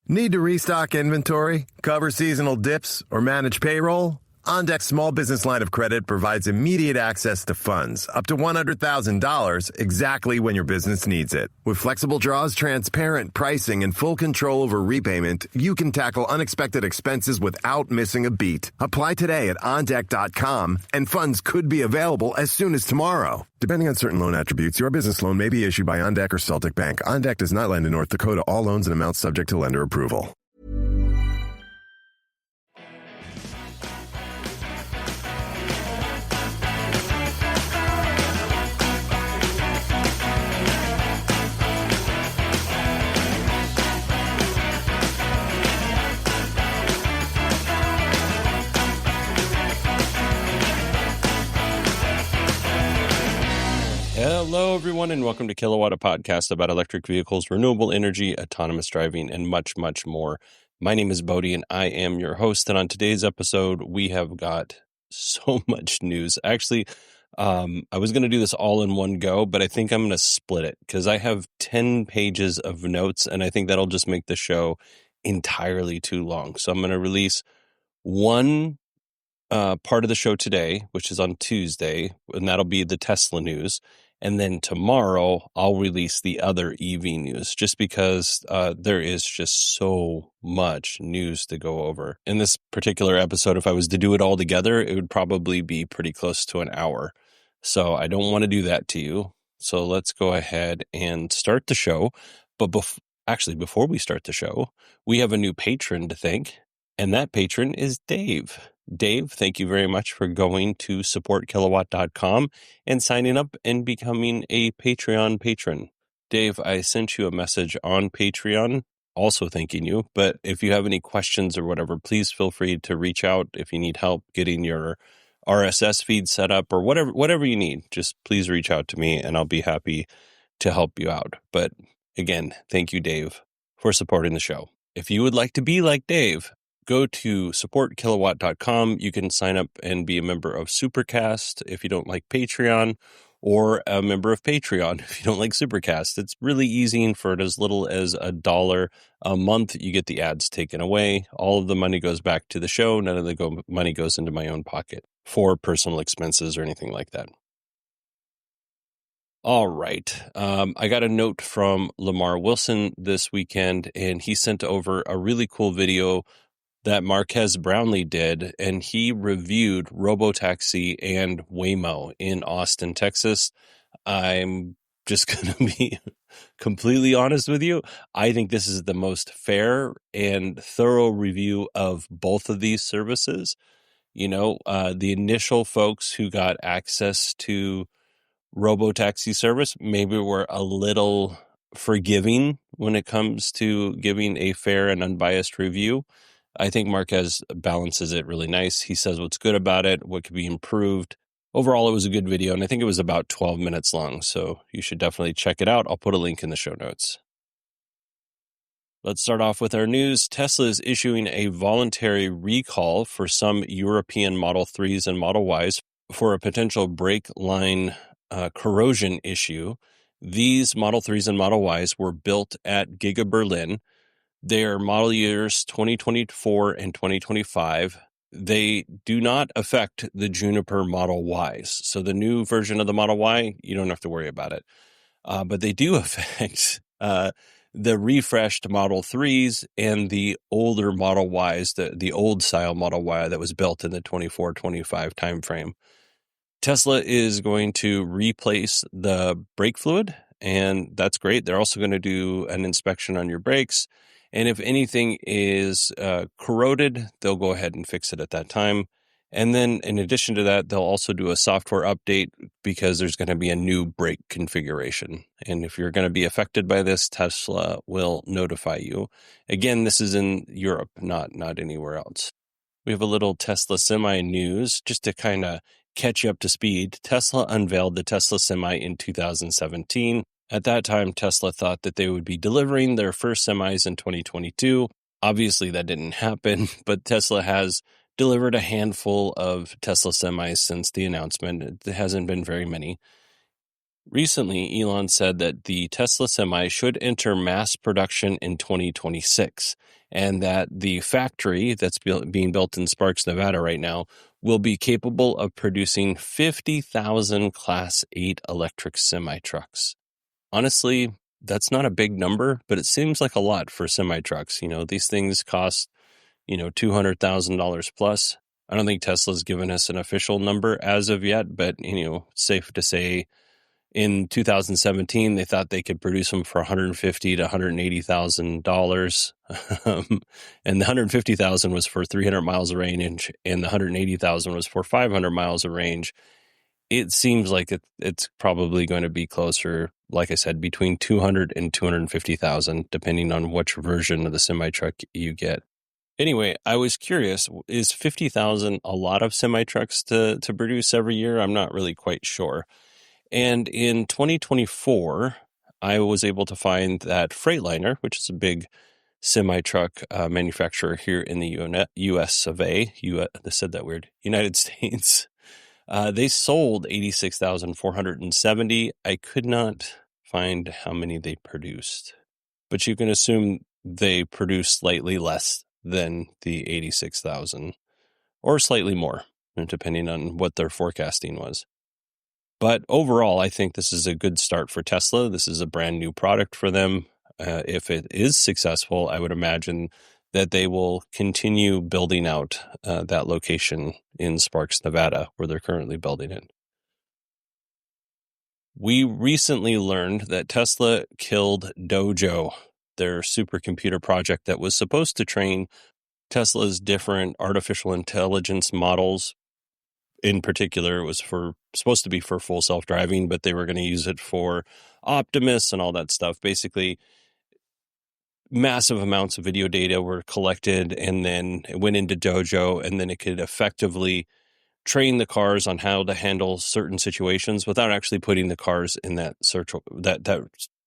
Need to restock inventory, cover seasonal dips, or manage payroll? OnDeck's small business line of credit provides immediate access to funds up to $100,000 exactly when your business needs it. With flexible draws, transparent pricing, and full control over repayment, you can tackle unexpected expenses without missing a beat. Apply today at OnDeck.com, and funds could be available as soon as tomorrow. Depending on certain loan attributes, your business loan may be issued by OnDeck or Celtic Bank. OnDeck does not lend in North Dakota. All loans and amounts subject to lender approval. Hello, everyone, and welcome to Kilowatt, a podcast about electric vehicles, renewable energy, autonomous driving, and much, much more. My name is Bodie, and I am your host. And on today's episode, we have got so much news. Actually, I was going to do this all in one go, but I think I'm going to split it because I have 10 pages of notes, and I think that'll just make the show entirely too long. So I'm going to release one part of the show today, which is on Tuesday, and that'll be the Tesla news. And then tomorrow, I'll release the other EV news just because there is just so much news to go over. In this particular episode, if I was to do it all together, it would probably be pretty close to an hour. So I don't want to do that to you. So let's go ahead and start the show. But before we start the show, we have a new patron to thank, and that patron is Dave. Dave, thank you very much for going to supportkilowatt.com and signing up and becoming a Patreon patron. Dave, I sent you a message on Patreon also thanking you, but if you have any questions or whatever, please feel free to reach out if you need help getting your RSS feed set up or whatever you need. Just please reach out to me and I'll be happy to help you out. But again, thank you, Dave, for supporting the show. If you would like to be like Dave, go to supportkilowatt.com. You can sign up and be a member of Supercast if you don't like Patreon, or a member of Patreon if you don't like Supercast. It's really easy, and for as little as $1 a month, you get the ads taken away. All of the money goes back to the show. None of the money goes into my own pocket for personal expenses or anything like that. All right. I got a note from Lamar Wilson this weekend, and he sent over a really cool video that Marquez Brownlee did, and he reviewed robo-taxi and Waymo in Austin, Texas. I'm just going to be completely honest with you. I think this is the most fair and thorough review of both of these services. You know, the initial folks who got access to robo-taxi service maybe were a little forgiving when it comes to giving a fair and unbiased review. I think Marquez balances it really nice. He says what's good about it, what could be improved. Overall, it was a good video, and I think it was about 12 minutes long, so you should definitely check it out. I'll put a link in the show notes. Let's start off with our news. Tesla is issuing a voluntary recall for some European Model 3s and Model Ys for a potential brake line corrosion issue. These Model 3s and Model Ys were built at Giga Berlin. They are model years 2024 and 2025. They do not affect the Juniper Model Ys. So the new version of the Model Y, you don't have to worry about it. But they do affect the refreshed Model 3s and the older Model Ys, the old style Model Y that was built in the 24-25 timeframe. Tesla is going to replace the brake fluid, and that's great. They're also going to do an inspection on your brakes. And if anything is corroded, they'll go ahead and fix it at that time. And then in addition to that, they'll also do a software update because there's going to be a new brake configuration. And if you're going to be affected by this, Tesla will notify you. Again, this is in Europe, not anywhere else. We have a little Tesla Semi news just to kind of catch you up to speed. Tesla unveiled the Tesla Semi in 2017. At that time, Tesla thought that they would be delivering their first semis in 2022. Obviously, that didn't happen, but Tesla has delivered a handful of Tesla semis since the announcement. It hasn't been very many. Recently, Elon said that the Tesla Semi should enter mass production in 2026, and that the factory that's being built in Sparks, Nevada right now will be capable of producing 50,000 Class 8 electric semi-trucks. Honestly, that's not a big number, but it seems like a lot for semi-trucks. These things cost, $200,000 plus. I don't think Tesla's given us an official number as of yet, but, safe to say in 2017, they thought they could produce them for $150,000 to $180,000. And the $150,000 was for 300 miles of range, and the $180,000 was for 500 miles of range. It seems like it's probably going to be closer, like I said, between 200 and 250,000, depending on which version of the semi-truck you get. Anyway, I was curious, is 50,000 a lot of semi-trucks to produce every year? I'm not really quite sure. And in 2024, I was able to find that Freightliner, which is a big semi-truck manufacturer here in the U.S. of A. I said that weird. United States. They sold 86,470. I could not find how many they produced, but you can assume they produced slightly less than the 86,000 or slightly more, depending on what their forecasting was. But overall, I think this is a good start for Tesla. This is a brand new product for them. If it is successful, I would imagine that they will continue building out that location in Sparks, Nevada, where they're currently building it. We recently learned that Tesla killed Dojo, their supercomputer project that was supposed to train Tesla's different artificial intelligence models. In particular, it was supposed to be for full self-driving, but they were going to use it for Optimus and all that stuff. Basically, massive amounts of video data were collected, and then it went into Dojo, and then it could effectively train the cars on how to handle certain situations without actually putting the cars in that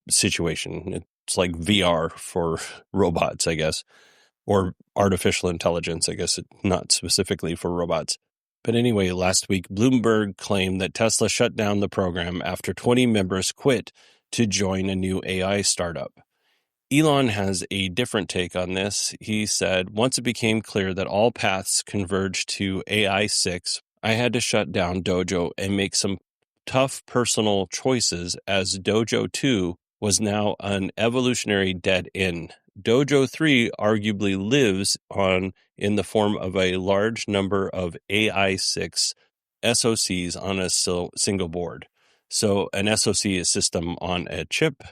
situation. It's like VR for robots, I guess, or artificial intelligence, I guess, not specifically for robots. But anyway, last week, Bloomberg claimed that Tesla shut down the program after 20 members quit to join a new AI startup. Elon has a different take on this. He said, once it became clear that all paths converged to AI 6, I had to shut down Dojo and make some tough personal choices, as Dojo 2 was now an evolutionary dead end. Dojo 3 arguably lives on in the form of a large number of AI6 SoCs on a single board. So an SoC is system on a chip,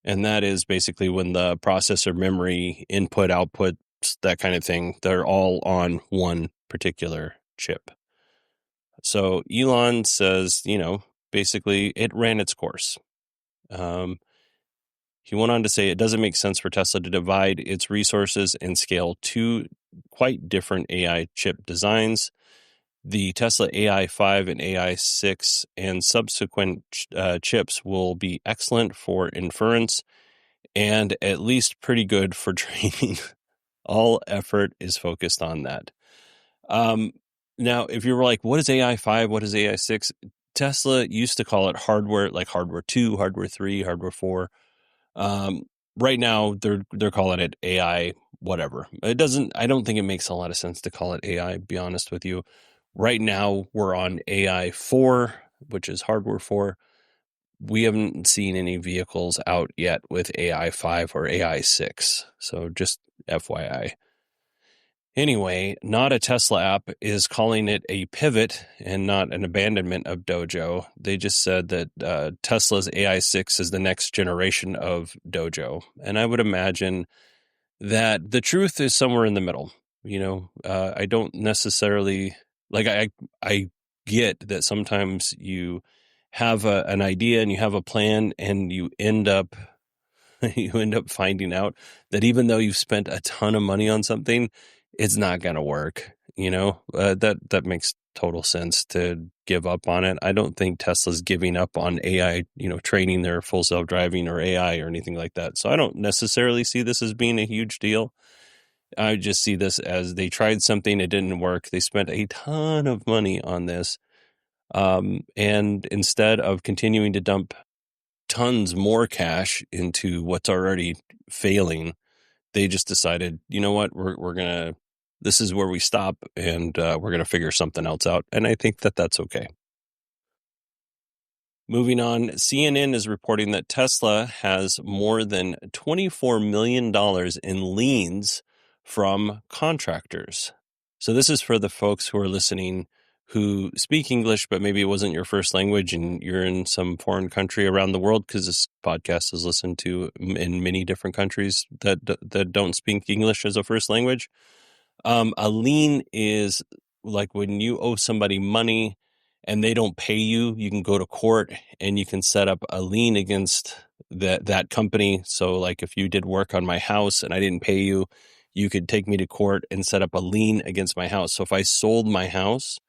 and that is basically when the processor, memory, input, output, that kind of thing, they're all on one particular chip. So Elon says, basically it ran its course. He went on to say it doesn't make sense for Tesla to divide its resources and scale two quite different AI chip designs. The Tesla AI 5 and AI 6 and subsequent chips will be excellent for inference and at least pretty good for training. All effort is focused on that. Now, if you were like, what is AI 5? What is AI 6? Tesla used to call it hardware, like hardware 2, hardware 3, hardware 4. Right now they're calling it AI whatever. I don't think it makes a lot of sense to call it AI, be honest with you. Right now we're on AI 4, which is hardware 4. We haven't seen any vehicles out yet with AI 5 or AI 6. So just FYI. Anyway, Not a Tesla app is calling it a pivot and not an abandonment of Dojo. They just said that Tesla's AI 6 is the next generation of Dojo. And I would imagine that the truth is somewhere in the middle. I don't necessarily, I get that sometimes you have an idea and you have a plan and you end up finding out that even though you've spent a ton of money on something, it's not going to work. That makes total sense to give up on it. I don't think Tesla's giving up on AI, training their full self-driving or AI or anything like that. So I don't necessarily see this as being a huge deal. I just see this as they tried something, it didn't work. They spent a ton of money on this. And instead of continuing to dump tons more cash into what's already failing. They just decided, you know what, we're gonna, this is where we stop, and we're gonna figure something else out. And I think that that's okay. Moving on, CNN is reporting that Tesla has more than $24 million in liens from contractors. So this is for the folks who are listening who speak English, but maybe it wasn't your first language and you're in some foreign country around the world, because this podcast is listened to in many different countries that don't speak English as a first language. A lien is like when you owe somebody money and they don't pay you, you can go to court and you can set up a lien against that company. So like if you did work on my house and I didn't pay you, you could take me to court and set up a lien against my house. So if I sold my house,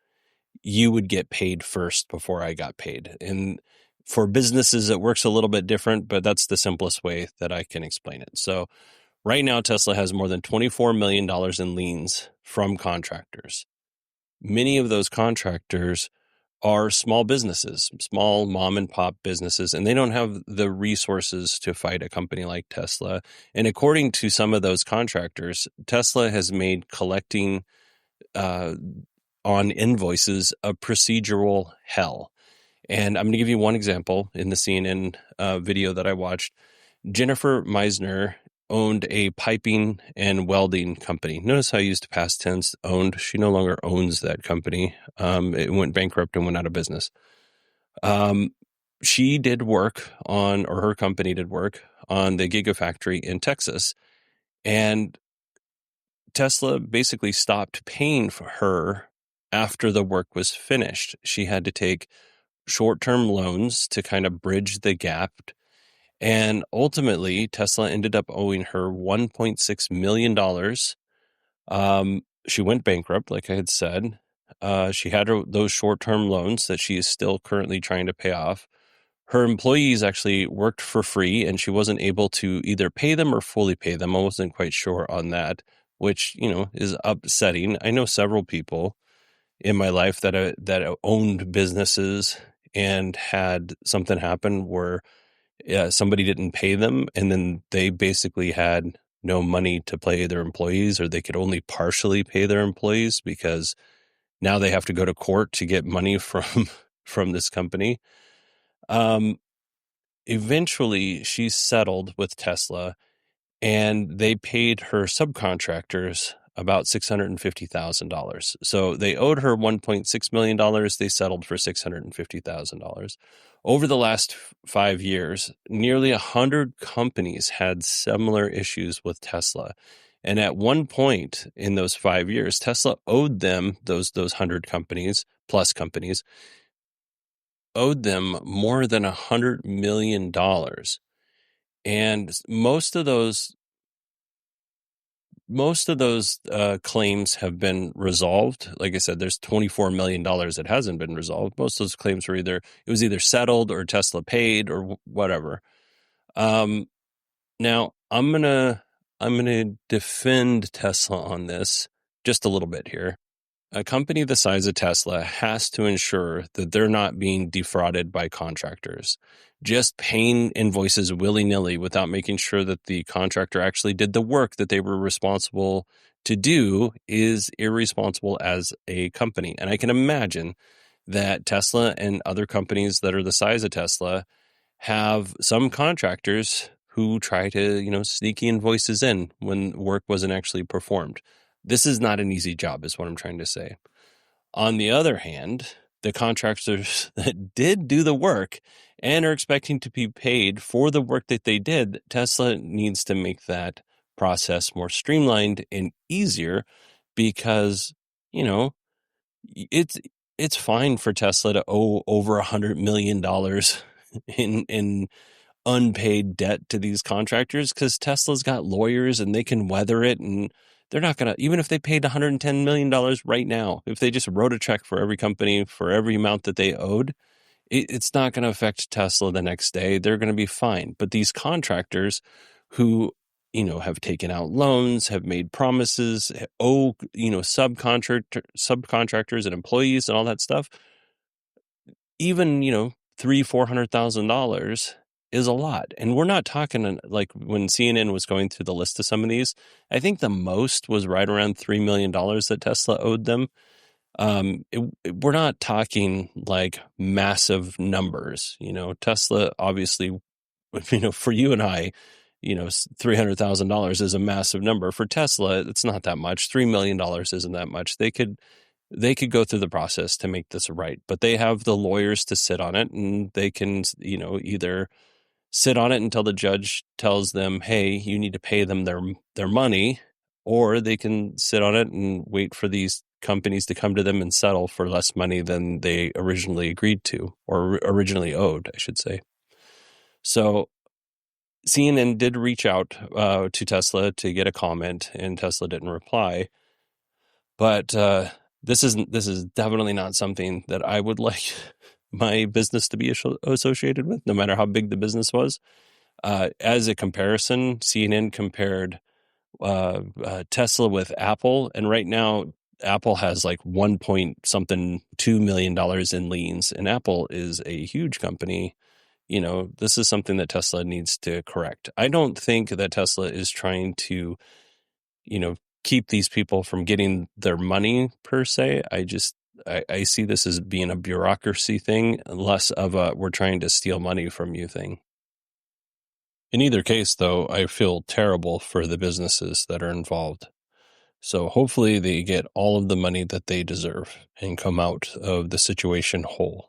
you would get paid first before I got paid. And for businesses, it works a little bit different, but that's the simplest way that I can explain it. So right now, Tesla has more than $24 million in liens from contractors. Many of those contractors are small businesses, small mom and pop businesses, and they don't have the resources to fight a company like Tesla. And according to some of those contractors, Tesla has made collecting on invoices a procedural hell. And I'm going to give you one example in the CNN video that I watched. Jennifer Meisner owned a piping and welding company. Notice how I used past tense, owned. She no longer owns that company. It went bankrupt and went out of business. She did work on, or her company did work on the Gigafactory in Texas. And Tesla basically stopped paying for her after the work was finished. She had to take short-term loans to kind of bridge the gap. And ultimately, Tesla ended up owing her $1.6 million. She went bankrupt, like I had said. She had those short-term loans that she is still currently trying to pay off. Her employees actually worked for free, and she wasn't able to either pay them or fully pay them. I wasn't quite sure on that, which, is upsetting. I know several people in my life that owned businesses and had something happen where somebody didn't pay them, and then they basically had no money to pay their employees, or they could only partially pay their employees because now they have to go to court to get money from this company. Eventually, she settled with Tesla, and they paid her subcontractors about $650,000. So they owed her $1.6 million. They settled for $650,000. Over the last 5 years, nearly 100 companies had similar issues with Tesla. And at one point in those 5 years, Tesla owed them, those 100 companies, plus companies, owed them more than $100 million. And most of those claims have been resolved. Like I said, there's $24 million that hasn't been resolved. Most of those claims were it was either settled or Tesla paid or whatever. Now I'm gonna defend Tesla on this just a little bit here. A company the size of Tesla has to ensure that they're not being defrauded by contractors. Just paying invoices willy-nilly without making sure that the contractor actually did the work that they were responsible to do is irresponsible as a company. And I can imagine that Tesla and other companies that are the size of Tesla have some contractors who try to, sneaky invoices in when work wasn't actually performed. This is not an easy job, is what I'm trying to say. On the other hand, the contractors that did do the work and are expecting to be paid for the work that they did, Tesla needs to make that process more streamlined and easier because, it's fine for Tesla to owe over $100 million in unpaid debt to these contractors because Tesla's got lawyers and they can weather it, and they're not going to, even if they paid $110 million right now, if they just wrote a check for every company for every amount that they owed, it's not going to affect Tesla the next day. They're going to be fine. But these contractors who, have taken out loans, have made promises, owe, subcontractors and employees and all that stuff, even, $300,000-$400,000, is a lot. And we're not talking like when CNN was going through the list of some of these, I think the most was right around $3 million that Tesla owed them. We're not talking like massive numbers. Tesla obviously, for you and I, $300,000 is a massive number. For Tesla, it's not that much. $3 million isn't that much. They could go through the process to make this right, but they have the lawyers to sit on it, and they can, either sit on it until the judge tells them, hey, you need to pay them their money, or they can sit on it and wait for these companies to come to them and settle for less money than they originally agreed to, or originally owed, I should say. So CNN did reach out to Tesla to get a comment, and Tesla didn't reply. But this is definitely not something that I would like my business to be associated with, no matter how big the business was. As a comparison, CNN compared Tesla with Apple, and right now Apple has like $1.2 million in liens, and Apple is a huge company. This is something that Tesla needs to correct. I don't think that Tesla is trying to, keep these people from getting their money per se. I see this as being a bureaucracy thing, less of a we're trying to steal money from you thing. In either case, though, I feel terrible for the businesses that are involved. So hopefully they get all of the money that they deserve and come out of the situation whole.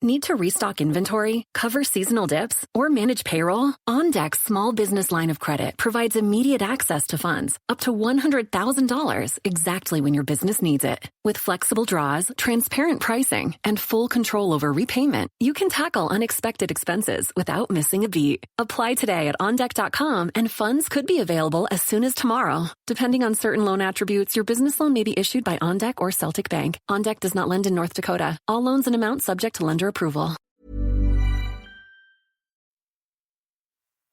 Need to restock inventory, cover seasonal dips, or manage payroll? OnDeck's small business line of credit provides immediate access to funds up to $100,000 exactly when your business needs it. With flexible draws, transparent pricing, and full control over repayment, you can tackle unexpected expenses without missing a beat. Apply today at OnDeck.com, and funds could be available as soon as tomorrow. Depending on certain loan attributes, your business loan may be issued by OnDeck or Celtic Bank. OnDeck does not lend in North Dakota. All loans and amounts subject to lender approval.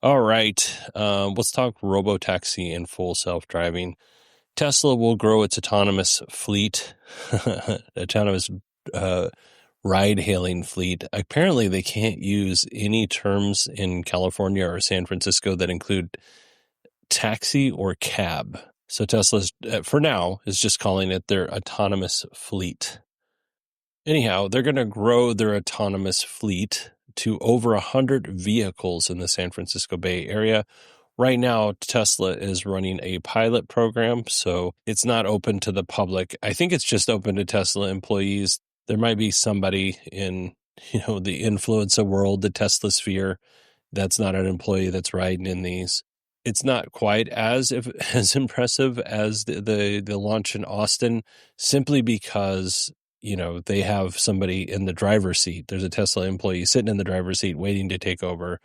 All right, let's talk robo-taxi and full self-driving. Tesla will grow its autonomous fleet, autonomous ride-hailing fleet. Apparently, they can't use any terms in California or San Francisco that include taxi or cab. So Tesla, for now, is just calling it their autonomous fleet. Anyhow, they're going to grow their autonomous fleet to over 100 vehicles in the San Francisco Bay Area. Right now, Tesla is running a pilot program, so it's not open to the public. I think it's just open to Tesla employees. There might be somebody in, the influencer world, the Tesla sphere, that's not an employee that's riding in these. It's not quite as impressive as the launch in Austin, simply because they have somebody in the driver's seat. There's a Tesla employee sitting in the driver's seat waiting to take over,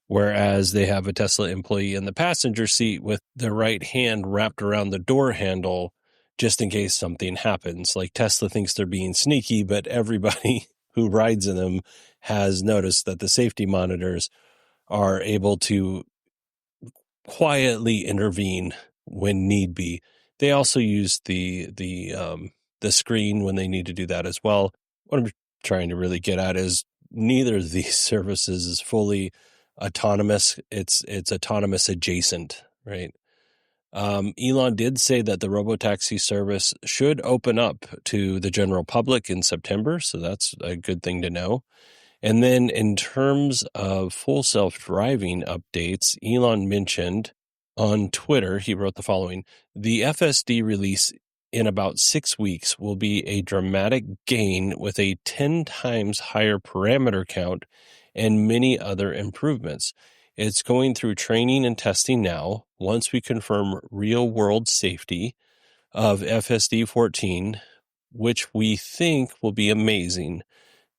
whereas they have a Tesla employee in the passenger seat with their right hand wrapped around the door handle just in case something happens. Like Tesla thinks they're being sneaky, but everybody who rides in them has noticed that the safety monitors are able to quietly intervene when need be. They also use the screen when they need to do that as well. What I'm trying to really get at is neither of these services is fully autonomous. It's autonomous adjacent, right? Elon did say that the robo-taxi service should open up to the general public in September, so that's a good thing to know. And then in terms of full self-driving updates, Elon mentioned on Twitter, he wrote the following: the FSD release in about 6 weeks will be a dramatic gain with a 10 times higher parameter count and many other improvements. It's going through training and testing now. Once we confirm real-world safety of FSD 14, which we think will be amazing,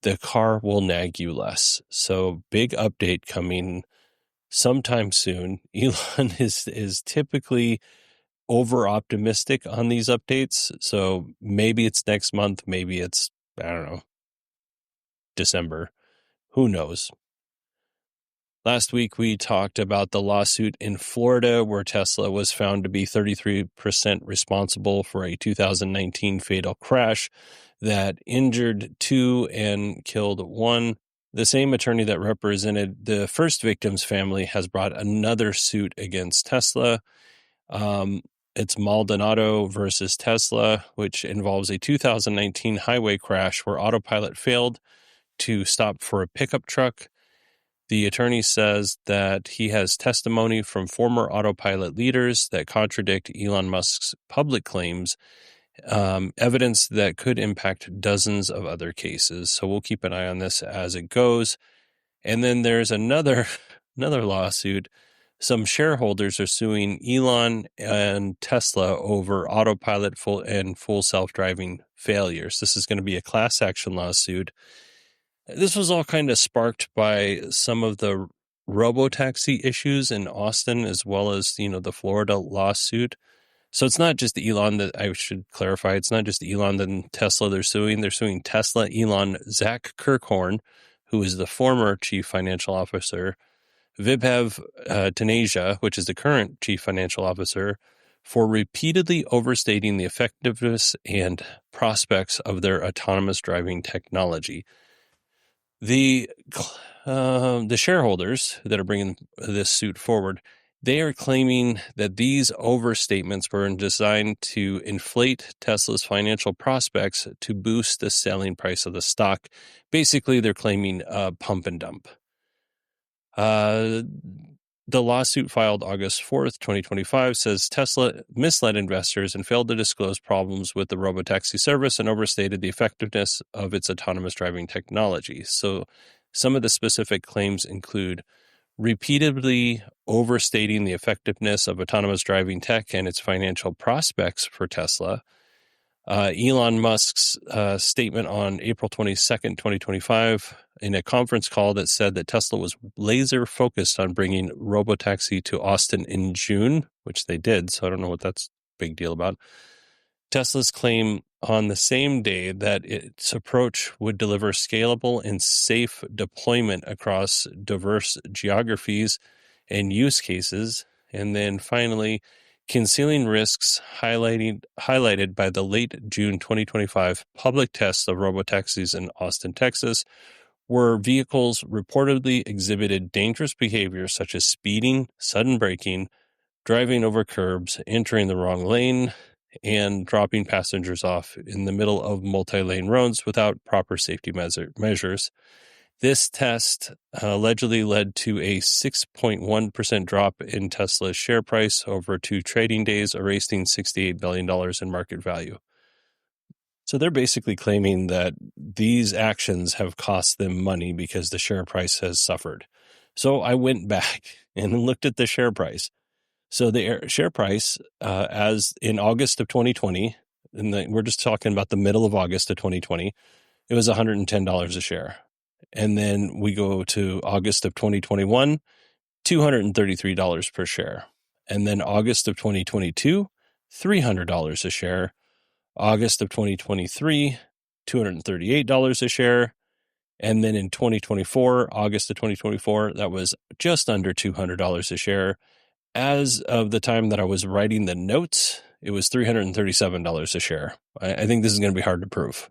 the car will nag you less. So big update coming sometime soon. Elon is typically over-optimistic on these updates. So maybe it's next month. Maybe it's, I don't know, December. Who knows? Last week, we talked about the lawsuit in Florida where Tesla was found to be 33% responsible for a 2019 fatal crash that injured 2 and killed 1. the same attorney that represented the first victim's family has brought another suit against Tesla. It's Maldonado versus Tesla, which involves a 2019 highway crash where Autopilot failed to stop for a pickup truck. The attorney says that he has testimony from former Autopilot leaders that contradict Elon Musk's public claims, evidence that could impact dozens of other cases. So we'll keep an eye on this as it goes. And then there's another lawsuit. Some shareholders are suing Elon and Tesla over Autopilot full self-driving failures. This is going to be a class action lawsuit. This was all kind of sparked by some of the robo-taxi issues in Austin, as well as, the Florida lawsuit. So it's not just Elon that I should clarify. It's not just Elon and Tesla they're suing. They're suing Tesla, Elon, Zach Kirkhorn, who is the former chief financial officer, Vibhav Taneja, which is the current chief financial officer, for repeatedly overstating the effectiveness and prospects of their autonomous driving technology. The shareholders that are bringing this suit forward, they are claiming that these overstatements were designed to inflate Tesla's financial prospects to boost the selling price of the stock. Basically, they're claiming pump and dump. The lawsuit filed August 4th, 2025 says Tesla misled investors and failed to disclose problems with the robo-taxi service and overstated the effectiveness of its autonomous driving technology. So some of the specific claims include repeatedly overstating the effectiveness of autonomous driving tech and its financial prospects for Tesla. Elon Musk's statement on April 22nd, 2025, in a conference call that said that Tesla was laser focused on bringing robotaxi to Austin in June, which they did. So I don't know what that's a big deal about. Tesla's claim on the same day that its approach would deliver scalable and safe deployment across diverse geographies and use cases. And then finally, concealing risks highlighted by the late June 2025 public tests of robotaxis in Austin, Texas, where vehicles reportedly exhibited dangerous behavior such as speeding, sudden braking, driving over curbs, entering the wrong lane, and dropping passengers off in the middle of multi-lane roads without proper safety measures. This test allegedly led to a 6.1% drop in Tesla's share price over 2 trading days, erasing $68 billion in market value. So they're basically claiming that these actions have cost them money because the share price has suffered. So I went back and looked at the share price. So the share price, as in August of 2020, and we're just talking about the middle of August of 2020, it was $110 a share. And then we go to August of 2021, $233 per share. And then August of 2022, $300 a share. August of 2023, $238 a share. And then in 2024, August of 2024, that was just under $200 a share. As of the time that I was writing the notes, it was $337 a share. I think this is going to be hard to prove.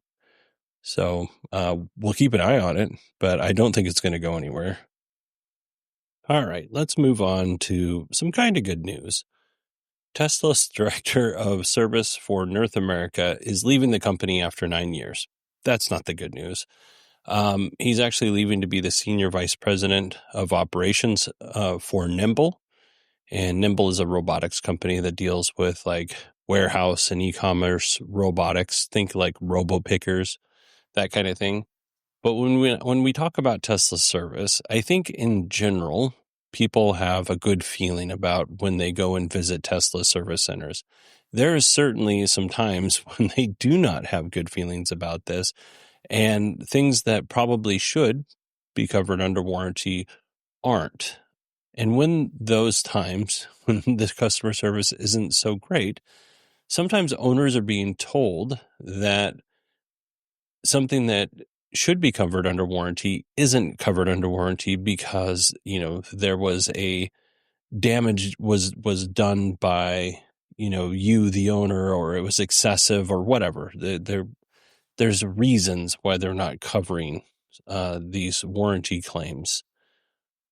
So we'll keep an eye on it, but I don't think it's going to go anywhere. All right, let's move on to some kind of good news. Tesla's director of service for North America is leaving the company after 9 years. That's not the good news. He's actually leaving to be the senior vice president of operations for Nimble. And Nimble is a robotics company that deals with like warehouse and e-commerce robotics. Think like robo-pickers, that kind of thing. But when we talk about Tesla service, I think in general, people have a good feeling about when they go and visit Tesla service centers. There is certainly some times when they do not have good feelings about this, and things that probably should be covered under warranty aren't. And when those times, when the customer service isn't so great, sometimes owners are being told that something that should be covered under warranty isn't covered under warranty because, there was a damage was done by, you, the owner, or it was excessive or whatever. There's reasons why they're not covering these warranty claims.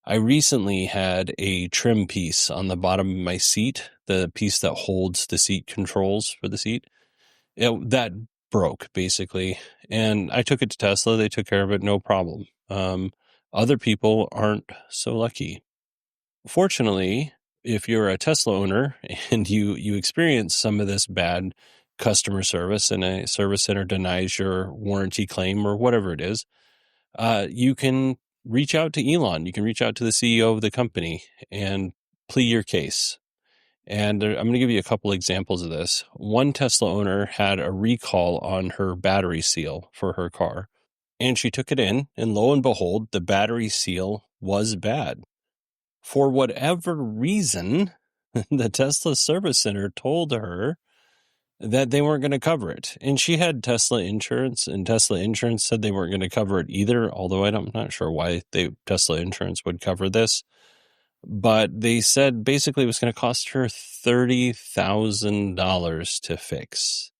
I recently had a trim piece on the bottom of my seat, the piece that holds the seat controls for the seat. That broke, basically. And I took it to Tesla. They took care of it, no problem. Other people aren't so lucky. Fortunately, if you're a Tesla owner and you experience some of this bad customer service and a service center denies your warranty claim or whatever it is, you can reach out to Elon. You can reach out to the CEO of the company and plead your case. And I'm going to give you a couple examples of this. One Tesla owner had a recall on her battery seal for her car, and she took it in, and lo and behold, the battery seal was bad. For whatever reason, the Tesla service center told her that they weren't going to cover it. And she had Tesla insurance, and Tesla insurance said they weren't going to cover it either, although I'm not sure why Tesla insurance would cover this. But they said basically it was going to cost her $30,000 to fix.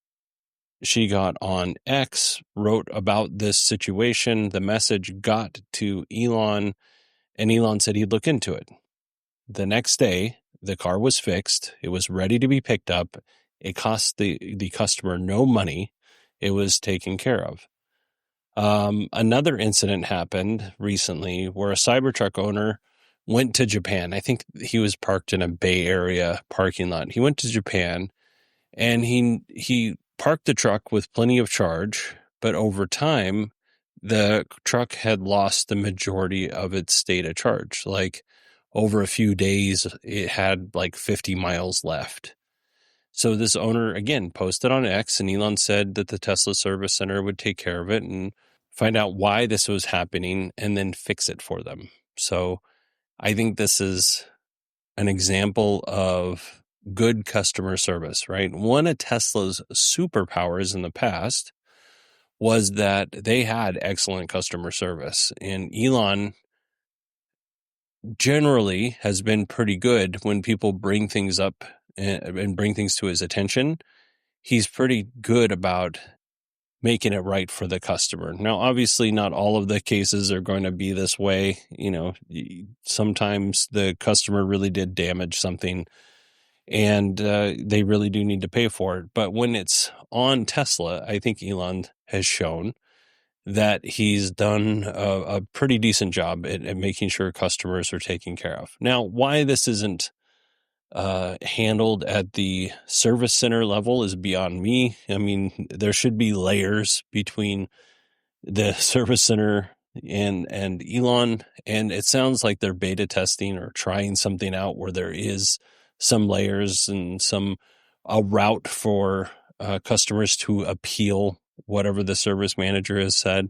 She got on X, wrote about this situation. The message got to Elon, and Elon said he'd look into it. The next day, the car was fixed. It was ready to be picked up. It cost the customer no money. It was taken care of. Another incident happened recently where a Cybertruck owner went to Japan. I think he was parked in a Bay Area parking lot. He went to Japan and he parked the truck with plenty of charge, but over time, the truck had lost the majority of its state of charge. Like over a few days, it had like 50 miles left. So this owner, again, posted on X, and Elon said that the Tesla service center would take care of it and find out why this was happening and then fix it for them. So I think this is an example of good customer service, right? One of Tesla's superpowers in the past was that they had excellent customer service. And Elon generally has been pretty good when people bring things up and bring things to his attention. He's pretty good about making it right for the customer. Now, obviously, not all of the cases are going to be this way. You know, sometimes the customer really did damage something and they really do need to pay for it. But when it's on Tesla, I think Elon has shown that he's done a pretty decent job at making sure customers are taken care of. Now, why this isn't handled at the service center level is beyond me. I mean, there should be layers between the service center and Elon, and it sounds like they're beta testing or trying something out where there is some layers and a route for customers to appeal whatever the service manager has said.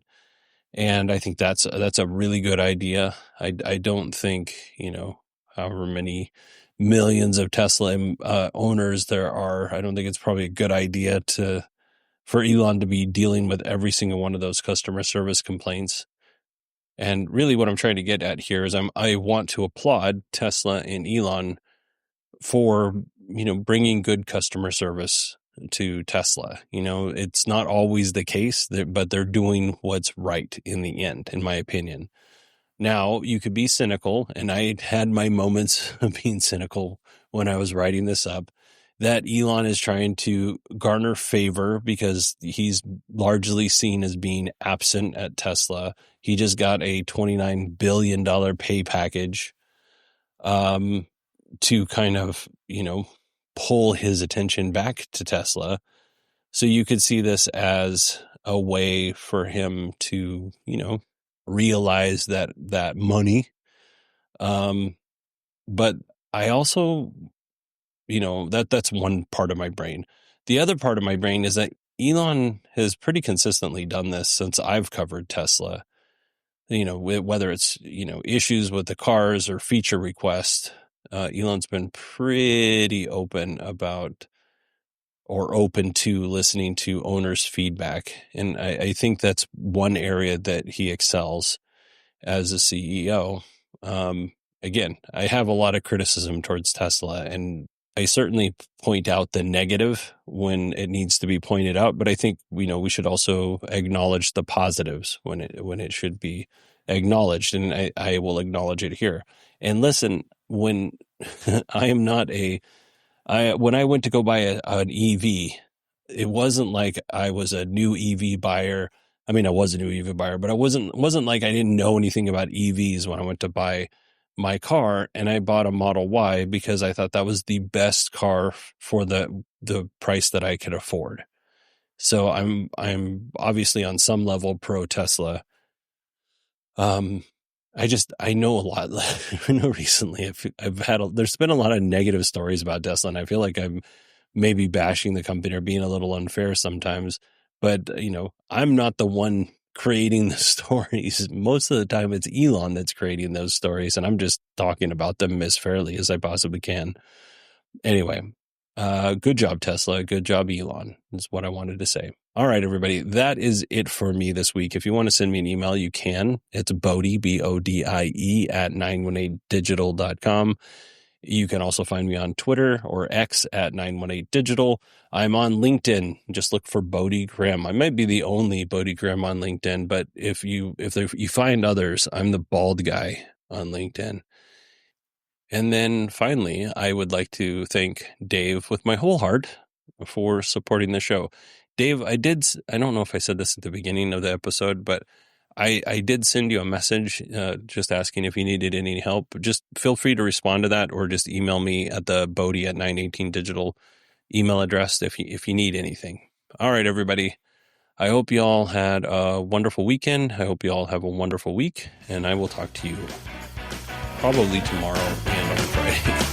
And I think that's a really good idea. I don't think, however many millions of Tesla owners there are, I don't think it's probably a good idea for Elon to be dealing with every single one of those customer service complaints. And really what I'm trying to get at here is I want to applaud Tesla and Elon for, bringing good customer service to Tesla. It's not always the case, but they're doing what's right in the end, in my opinion. Now, you could be cynical, and I had my moments of being cynical when I was writing this up, that Elon is trying to garner favor because he's largely seen as being absent at Tesla. He just got a $29 billion pay package to kind of, pull his attention back to Tesla. So you could see this as a way for him to, realize that money. But I also, that's one part of my brain. The other part of my brain is that Elon has pretty consistently done this since I've covered Tesla. Whether it's, issues with the cars or feature requests, Elon's been pretty open to listening to owners' feedback. And I think that's one area that he excels as a CEO. Again, I have a lot of criticism towards Tesla, and I certainly point out the negative when it needs to be pointed out, but I think, we should also acknowledge the positives when it should be acknowledged. And I will acknowledge it here. And listen, when I am not when I went to go buy an EV, it wasn't like I was a new EV buyer. I mean, I was a new EV buyer, but I wasn't like I didn't know anything about EVs when I went to buy my car, and I bought a Model Y because I thought that was the best car for the price that I could afford. So I'm obviously on some level pro Tesla. I know a lot. I know recently there's been a lot of negative stories about Tesla, and I feel like I'm maybe bashing the company or being a little unfair sometimes. But, I'm not the one creating the stories. Most of the time it's Elon that's creating those stories, and I'm just talking about them as fairly as I possibly can. Anyway, good job, Tesla. Good job, Elon, is what I wanted to say. All right, everybody, that is it for me this week. If you want to send me an email, you can. It's Bodie, BODIE, at 918digital.com. You can also find me on Twitter or X at 918digital. I'm on LinkedIn. Just look for Bodie Grimm. I might be the only Bodie Grimm on LinkedIn, but if you find others, I'm the bald guy on LinkedIn. And then finally, I would like to thank Dave with my whole heart for supporting the show. Dave, I don't know if I said this at the beginning of the episode, but I did send you a message just asking if you needed any help. Just feel free to respond to that, or just email me at the Bodie at 918digital email address if you need anything. All right, everybody. I hope you all had a wonderful weekend. I hope you all have a wonderful week, and I will talk to you probably tomorrow and on Friday.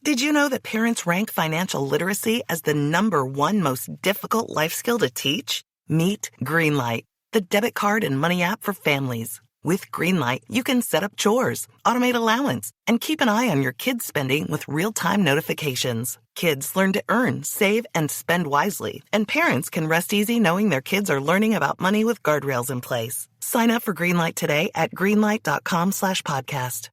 Did you know that parents rank financial literacy as the #1 most difficult life skill to teach? Meet Greenlight, the debit card and money app for families. With Greenlight, you can set up chores, automate allowance, and keep an eye on your kids' spending with real-time notifications. Kids learn to earn, save, and spend wisely, and parents can rest easy knowing their kids are learning about money with guardrails in place. Sign up for Greenlight today at greenlight.com/podcast.